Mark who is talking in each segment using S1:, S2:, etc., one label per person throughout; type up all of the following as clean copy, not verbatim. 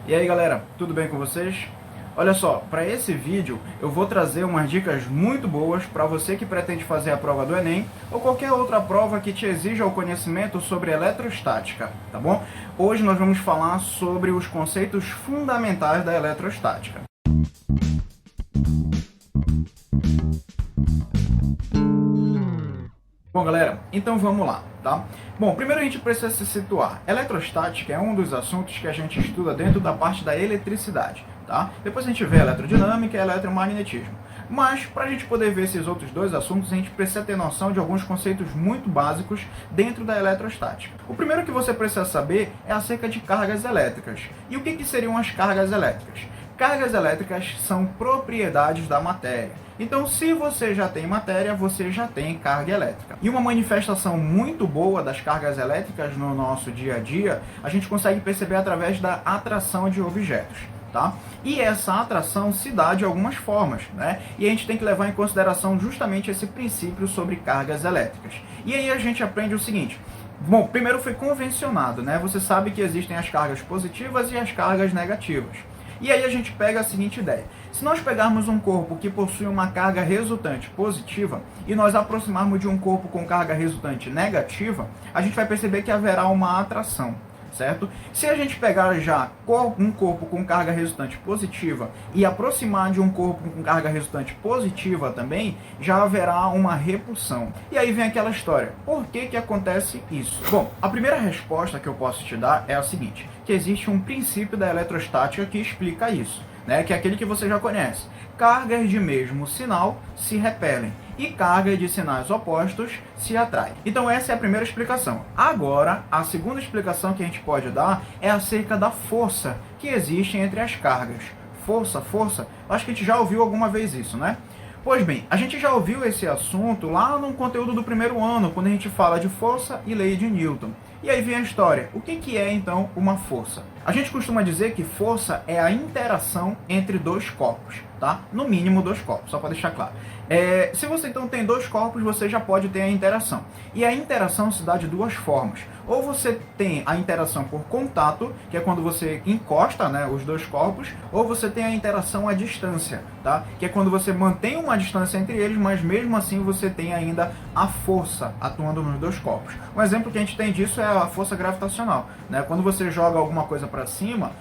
S1: E aí galera, tudo bem com vocês? Olha só, para esse vídeo eu vou trazer umas dicas muito boas para você que pretende fazer a prova do Enem ou qualquer outra prova que te exija o conhecimento sobre eletrostática, tá bom? Hoje nós vamos falar sobre os conceitos fundamentais da eletrostática. Bom galera, então vamos lá, tá? Bom, primeiro a gente precisa se situar. Eletrostática é um dos assuntos que a gente estuda dentro da parte da eletricidade, tá? Depois a gente vê eletrodinâmica e eletromagnetismo. Mas, para a gente poder ver esses outros dois assuntos, a gente precisa ter noção de alguns conceitos muito básicos dentro da eletrostática. O primeiro que você precisa saber é acerca de cargas elétricas. E o que seriam as cargas elétricas? Cargas elétricas são propriedades da matéria. Então, se você já tem matéria, você já tem carga elétrica. E uma manifestação muito boa das cargas elétricas no nosso dia a dia, a gente consegue perceber através da atração de objetos, tá? E essa atração se dá de algumas formas, né? E a gente tem que levar em consideração justamente esse princípio sobre cargas elétricas. E aí a gente aprende o seguinte. Bom, primeiro foi convencionado, né? Você sabe que existem as cargas positivas e as cargas negativas. E aí a gente pega a seguinte ideia. Se nós pegarmos um corpo que possui uma carga resultante positiva e nós aproximarmos de um corpo com carga resultante negativa, a gente vai perceber que haverá uma atração, certo? Se a gente pegar já um corpo com carga resultante positiva e aproximar de um corpo com carga resultante positiva também, já haverá uma repulsão. E aí vem aquela história, por que acontece isso? Bom, a primeira resposta que eu posso te dar é a seguinte, que existe um princípio da eletrostática que explica isso, né? Que é aquele que você já conhece. Cargas de mesmo sinal se repelem e cargas de sinais opostos se atraem. Então essa é a primeira explicação. Agora, a segunda explicação que a gente pode dar é acerca da força que existe entre as cargas. Força, acho que a gente já ouviu alguma vez isso, né? Pois bem, a gente já ouviu esse assunto lá no conteúdo do primeiro ano, quando a gente fala de força e lei de Newton. E aí vem a história. O que é, então, uma força? A gente costuma dizer que força é a interação entre dois corpos, tá? No mínimo dois corpos, só para deixar claro. Se você, então, tem dois corpos, você já pode ter a interação. E a interação se dá de duas formas. Ou você tem a interação por contato, que é quando você encosta, né, os dois corpos, ou você tem a interação à distância, tá? Que é quando você mantém uma distância entre eles, mas mesmo assim você tem ainda a força atuando nos dois corpos. Um exemplo que a gente tem disso é a força gravitacional, né? Quando você joga alguma coisa para cima,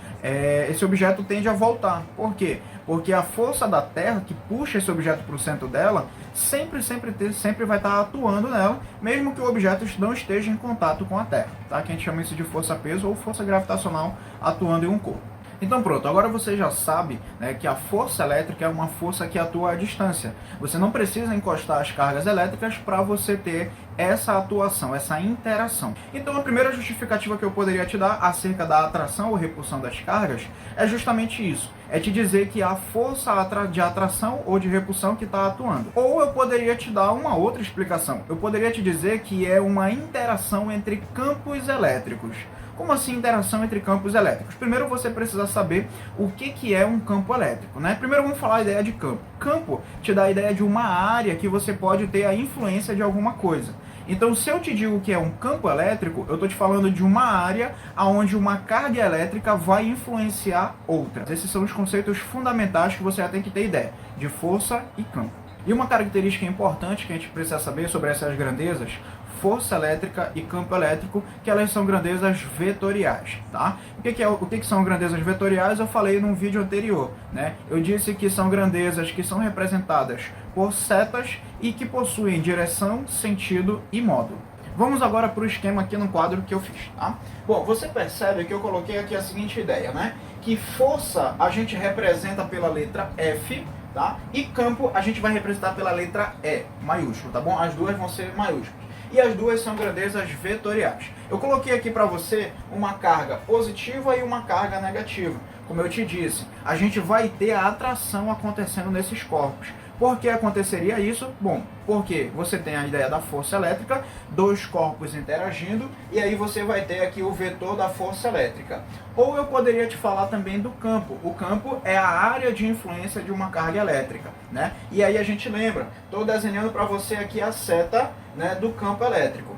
S1: esse objeto tende a voltar. Por quê? Porque a força da Terra que puxa esse objeto para o centro dela sempre vai estar atuando nela, mesmo que o objeto não esteja em contato com a Terra, tá? Que a gente chama isso de força-peso ou força gravitacional atuando em um corpo. Então pronto, agora você já sabe, né, que a força elétrica é uma força que atua à distância. Você não precisa encostar as cargas elétricas para você ter essa atuação, essa interação. Então a primeira justificativa que eu poderia te dar acerca da atração ou repulsão das cargas é justamente isso. É te dizer que a força de atração ou de repulsão que está atuando. Ou eu poderia te dar uma outra explicação. Eu poderia te dizer que é uma interação entre campos elétricos. Como assim interação entre campos elétricos? Primeiro você precisa saber o que é um campo elétrico, né? Primeiro vamos falar a ideia de campo. Campo te dá a ideia de uma área que você pode ter a influência de alguma coisa. Então, se eu te digo que é um campo elétrico, eu estou te falando de uma área onde uma carga elétrica vai influenciar outra. Esses são os conceitos fundamentais que você já tem que ter ideia, de força e campo. E uma característica importante que a gente precisa saber sobre essas grandezas, força elétrica e campo elétrico, que elas são grandezas vetoriais, tá? O que são grandezas vetoriais? Eu falei num vídeo anterior, né? Eu disse que são grandezas que são representadas por setas e que possuem direção, sentido e módulo. Vamos agora para o esquema aqui no quadro que eu fiz, tá? Bom, você percebe que eu coloquei aqui a seguinte ideia, né? Que força a gente representa pela letra F, tá? E campo a gente vai representar pela letra E, maiúsculo, tá bom? As duas vão ser maiúsculas. E as duas são grandezas vetoriais. Eu coloquei aqui para você uma carga positiva e uma carga negativa. Como eu te disse, a gente vai ter a atração acontecendo nesses corpos. Por que aconteceria isso? Bom, porque você tem a ideia da força elétrica, dois corpos interagindo, e aí você vai ter aqui o vetor da força elétrica. Ou eu poderia te falar também do campo. O campo é a área de influência de uma carga elétrica, né? E aí a gente lembra, estou desenhando para você aqui a seta, né, do campo elétrico.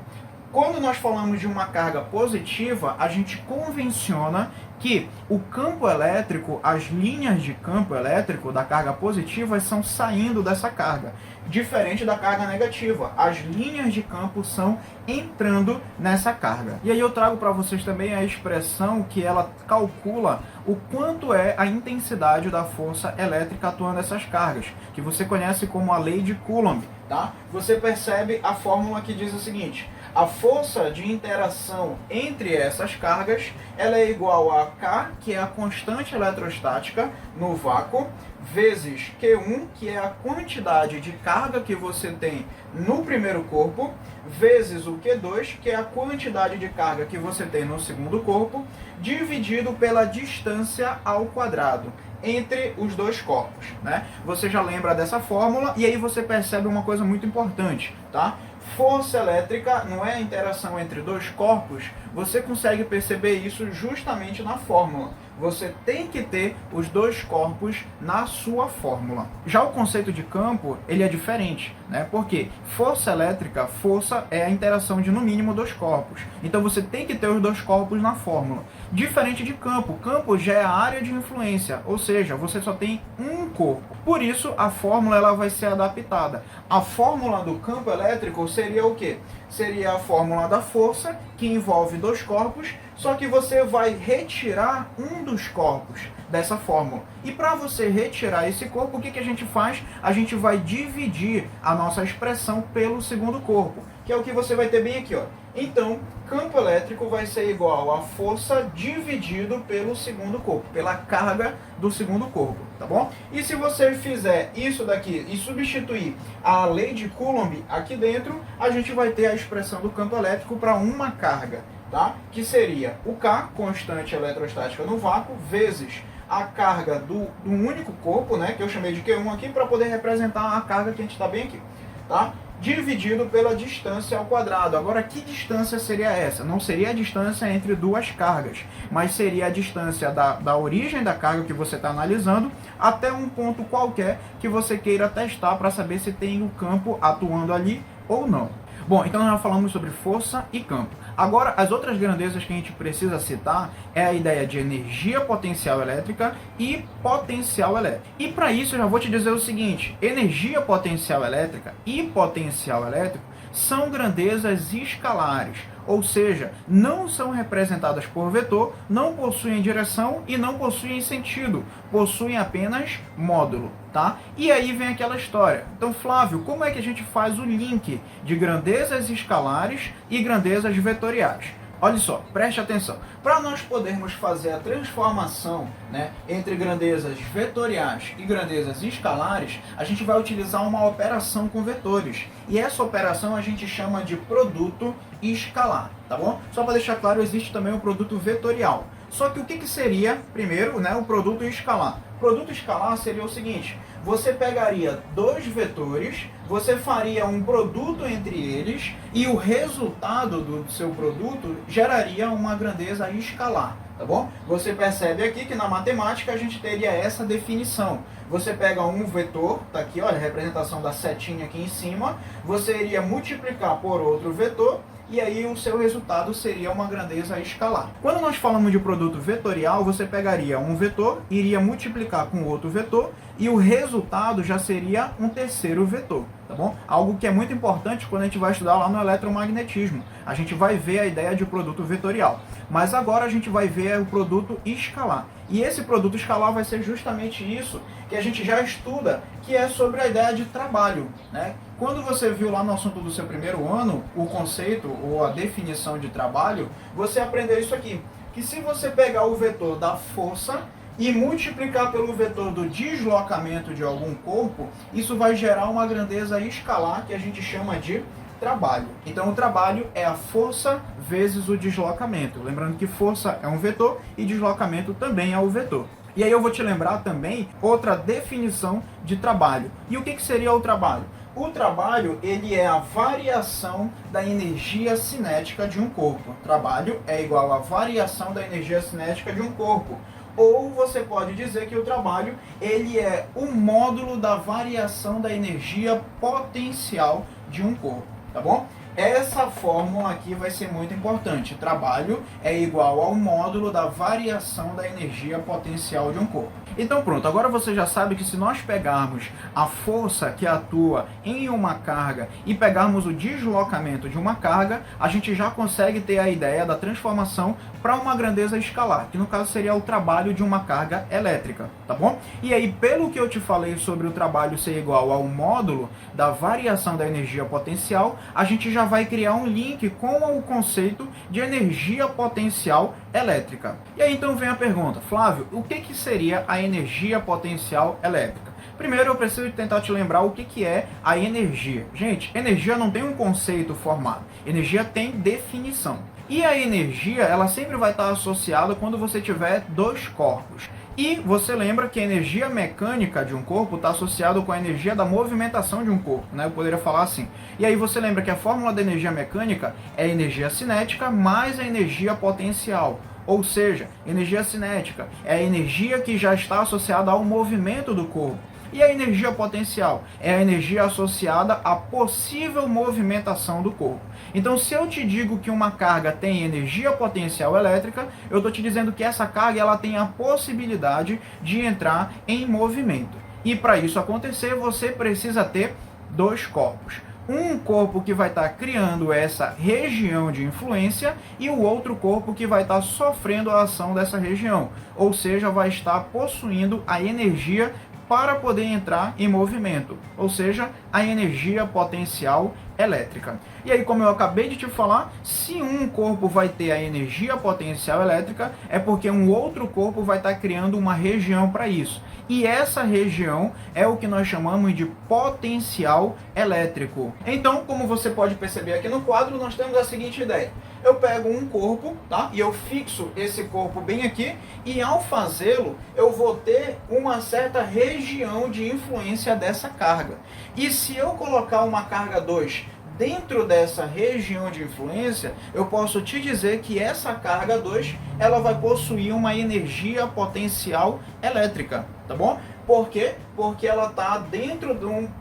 S1: Quando nós falamos de uma carga positiva, a gente convenciona que o campo elétrico, as linhas de campo elétrico da carga positiva são saindo dessa carga, diferente da carga negativa. As linhas de campo são entrando nessa carga. E aí eu trago para vocês também a expressão que ela calcula o quanto é a intensidade da força elétrica atuando nessas cargas, que você conhece como a lei de Coulomb, tá? Você percebe a fórmula que diz o seguinte: a força de interação entre essas cargas, ela é igual a K, que é a constante eletrostática no vácuo, vezes Q1, que é a quantidade de carga que você tem no primeiro corpo, vezes o Q2, que é a quantidade de carga que você tem no segundo corpo, dividido pela distância ao quadrado entre os dois corpos, né? Você já lembra dessa fórmula e aí você percebe uma coisa muito importante, tá? Força elétrica não é a interação entre dois corpos, você consegue perceber isso justamente na fórmula. Você tem que ter os dois corpos na sua fórmula. Já o conceito de campo, ele é diferente, né? Porque força elétrica, força é a interação de no mínimo dois corpos. Então você tem que ter os dois corpos na fórmula. Diferente de campo, campo já é a área de influência, ou seja, você só tem um corpo. Por isso a fórmula ela vai ser adaptada. A fórmula do campo elétrico seria o quê? Seria a fórmula da força, que envolve dois corpos, só que você vai retirar um dos corpos dessa fórmula. E para você retirar esse corpo, o que a gente faz? A gente vai dividir a nossa expressão pelo segundo corpo, que é o que você vai ter bem aqui, ó. Então, campo elétrico vai ser igual a força dividido pelo segundo corpo, pela carga do segundo corpo, tá bom? E se você fizer isso daqui e substituir a lei de Coulomb aqui dentro, a gente vai ter a expressão do campo elétrico para uma carga, tá? Que seria o K, constante eletrostática no vácuo, vezes a carga do único corpo, né, que eu chamei de Q1 aqui, para poder representar a carga que a gente está bem aqui, tá? Dividido pela distância ao quadrado. Agora, que distância seria essa? Não seria a distância entre duas cargas, mas seria a distância da origem da carga que você está analisando até um ponto qualquer que você queira testar para saber se tem o campo atuando ali ou não. Bom, então nós já falamos sobre força e campo. Agora, as outras grandezas que a gente precisa citar é a ideia de energia potencial elétrica e potencial elétrico. E para isso eu já vou te dizer o seguinte: energia potencial elétrica e potencial elétrico são grandezas escalares, ou seja, não são representadas por vetor, não possuem direção e não possuem sentido, possuem apenas módulo, tá? E aí vem aquela história. Então, Flávio, como é que a gente faz o link de grandezas escalares e grandezas vetoriais? Olha só, preste atenção. Para nós podermos fazer a transformação, né, entre grandezas vetoriais e grandezas escalares, a gente vai utilizar uma operação com vetores. E essa operação a gente chama de produto escalar, tá bom? Só para deixar claro, existe também o produto vetorial. Só que o que seria, primeiro, né, o produto escalar? O produto escalar seria o seguinte: você pegaria dois vetores, você faria um produto entre eles e o resultado do seu produto geraria uma grandeza escalar, tá bom? Você percebe aqui que na matemática a gente teria essa definição. Você pega um vetor, tá aqui, olha, a representação da setinha aqui em cima, você iria multiplicar por outro vetor, e aí o seu resultado seria uma grandeza escalar. Quando nós falamos de produto vetorial, você pegaria um vetor, iria multiplicar com outro vetor, e o resultado já seria um terceiro vetor, tá bom? Algo que é muito importante quando a gente vai estudar lá no eletromagnetismo. A gente vai ver a ideia de produto vetorial. Mas agora a gente vai ver o produto escalar. E esse produto escalar vai ser justamente isso que a gente já estuda, que é sobre a ideia de trabalho, né? Quando você viu lá no assunto do seu primeiro ano, o conceito ou a definição de trabalho, você aprendeu isso aqui, que se você pegar o vetor da força e multiplicar pelo vetor do deslocamento de algum corpo, isso vai gerar uma grandeza escalar que a gente chama de trabalho. Então o trabalho é a força vezes o deslocamento. Lembrando que força é um vetor e deslocamento também é o vetor. E aí eu vou te lembrar também outra definição de trabalho. E o que seria o trabalho? O trabalho, ele é a variação da energia cinética de um corpo. Trabalho é igual à variação da energia cinética de um corpo. Ou você pode dizer que o trabalho, ele é o módulo da variação da energia potencial de um corpo, tá bom? Essa fórmula aqui vai ser muito importante. Trabalho é igual ao módulo da variação da energia potencial de um corpo. Então pronto, agora você já sabe que se nós pegarmos a força que atua em uma carga e pegarmos o deslocamento de uma carga, a gente já consegue ter a ideia da transformação para uma grandeza escalar, que no caso seria o trabalho de uma carga elétrica, tá bom? E aí, pelo que eu te falei sobre o trabalho ser igual ao módulo da variação da energia potencial, a gente já vai criar um link com o conceito de energia potencial elétrica. E aí então vem a pergunta, Flávio, o que seria a energia potencial elétrica? Primeiro eu preciso tentar te lembrar o que é a energia. Gente, energia não tem um conceito formado, energia tem definição. E a energia, ela sempre vai estar associada quando você tiver dois corpos. E você lembra que a energia mecânica de um corpo está associada com a energia da movimentação de um corpo, né? Eu poderia falar assim. E aí você lembra que a fórmula da energia mecânica é a energia cinética mais a energia potencial. Ou seja, energia cinética é a energia que já está associada ao movimento do corpo. E a energia potencial é a energia associada à possível movimentação do corpo. Então, se eu te digo que uma carga tem energia potencial elétrica, eu estou te dizendo que essa carga ela tem a possibilidade de entrar em movimento. E para isso acontecer, você precisa ter dois corpos. Um corpo que vai estar criando essa região de influência e o outro corpo que vai estar sofrendo a ação dessa região. Ou seja, vai estar possuindo a energia para poder entrar em movimento, ou seja, a energia potencial elétrica. E aí, como eu acabei de te falar, se um corpo vai ter a energia potencial elétrica, é porque um outro corpo vai estar criando uma região para isso. E essa região é o que nós chamamos de potencial elétrico. Então, como você pode perceber aqui no quadro, nós temos a seguinte ideia. Eu pego um corpo, tá? E eu fixo esse corpo bem aqui, e ao fazê-lo, eu vou ter uma certa região de influência dessa carga. E se eu colocar uma carga 2 dentro dessa região de influência, eu posso te dizer que essa carga 2 ela vai possuir uma energia potencial elétrica, tá bom? Por quê? Porque ela está dentro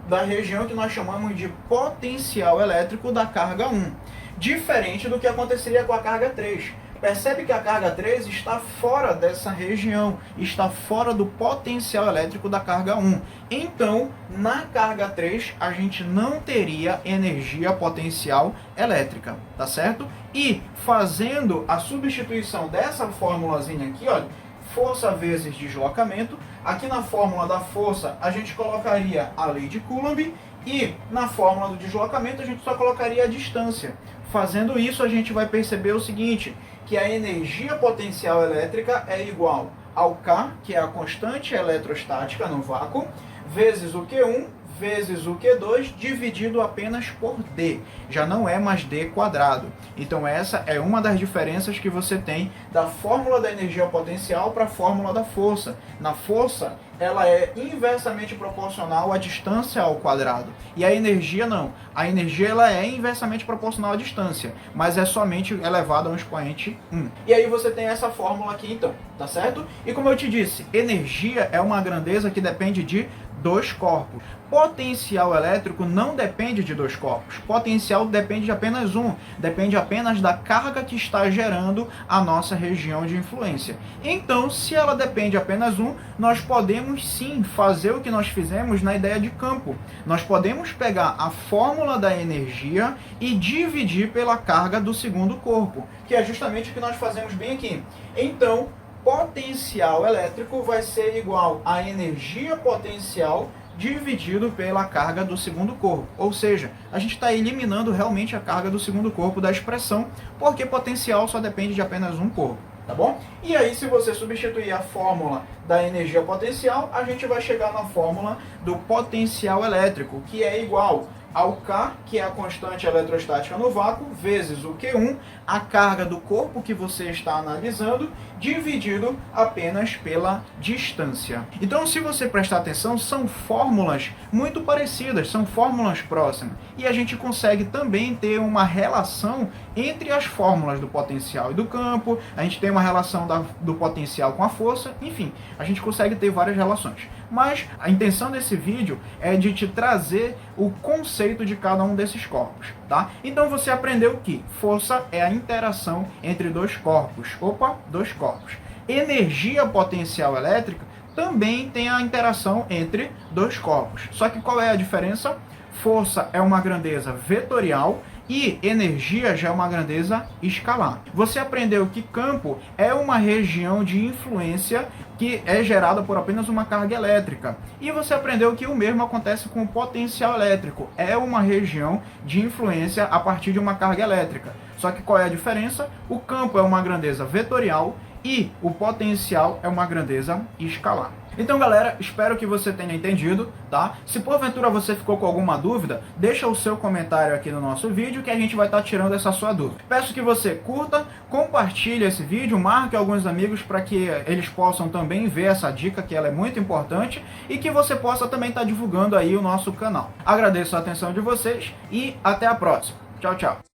S1: da região que nós chamamos de potencial elétrico da carga 1. Diferente do que aconteceria com a carga 3. Percebe que a carga 3 está fora dessa região, está fora do potencial elétrico da carga 1. Então, na carga 3, a gente não teria energia potencial elétrica, tá certo? E fazendo a substituição dessa formulazinha aqui, olha, força vezes deslocamento, aqui na fórmula da força a gente colocaria a lei de Coulomb e na fórmula do deslocamento a gente só colocaria a distância. Fazendo isso, a gente vai perceber o seguinte, que a energia potencial elétrica é igual ao K, que é a constante eletrostática no vácuo, vezes o Q1, vezes o Q2, dividido apenas por D. Já não é mais D quadrado. Então essa é uma das diferenças que você tem da fórmula da energia potencial para a fórmula da força. Na força, ela é inversamente proporcional à distância ao quadrado. E a energia não. A energia ela é inversamente proporcional à distância, mas é somente elevada a um expoente 1. E aí você tem essa fórmula aqui então, tá certo? E como eu te disse, energia é uma grandeza que depende de dois corpos. Potencial elétrico não depende de dois corpos. Potencial depende de apenas um. Depende apenas da carga que está gerando a nossa região de influência. Então, se ela depende apenas um, nós podemos sim fazer o que nós fizemos na ideia de campo. Nós podemos pegar a fórmula da energia e dividir pela carga do segundo corpo, que é justamente o que nós fazemos bem aqui. Então, potencial elétrico vai ser igual a energia potencial dividido pela carga do segundo corpo. Ou seja, a gente está eliminando realmente a carga do segundo corpo da expressão, porque potencial só depende de apenas um corpo, tá bom? E aí, se você substituir a fórmula da energia potencial, a gente vai chegar na fórmula do potencial elétrico, que é igual ao K, que é a constante eletrostática no vácuo, vezes o Q1, a carga do corpo que você está analisando, dividido apenas pela distância. Então, se você prestar atenção, são fórmulas muito parecidas, são fórmulas próximas. E a gente consegue também ter uma relação entre as fórmulas do potencial e do campo, a gente tem uma relação do potencial com a força, enfim, a gente consegue ter várias relações. Mas a intenção desse vídeo é de te trazer o conceito conceito de cada um desses corpos, tá? Então você aprendeu que força é a interação entre dois corpos. Opa, dois corpos. Energia potencial elétrica também tem a interação entre dois corpos. Só que qual é a diferença? Força é uma grandeza vetorial e energia já é uma grandeza escalar. Você aprendeu que campo é uma região de influência que é gerada por apenas uma carga elétrica. E você aprendeu que o mesmo acontece com o potencial elétrico. É uma região de influência a partir de uma carga elétrica. Só que qual é a diferença? O campo é uma grandeza vetorial e o potencial é uma grandeza escalar. Então, galera, espero que você tenha entendido, tá? Se porventura você ficou com alguma dúvida, deixa o seu comentário aqui no nosso vídeo que a gente vai estar tirando essa sua dúvida. Peço que você curta, compartilhe esse vídeo, marque alguns amigos para que eles possam também ver essa dica, que ela é muito importante, e que você possa também estar divulgando aí o nosso canal. Agradeço a atenção de vocês e até a próxima. Tchau, tchau.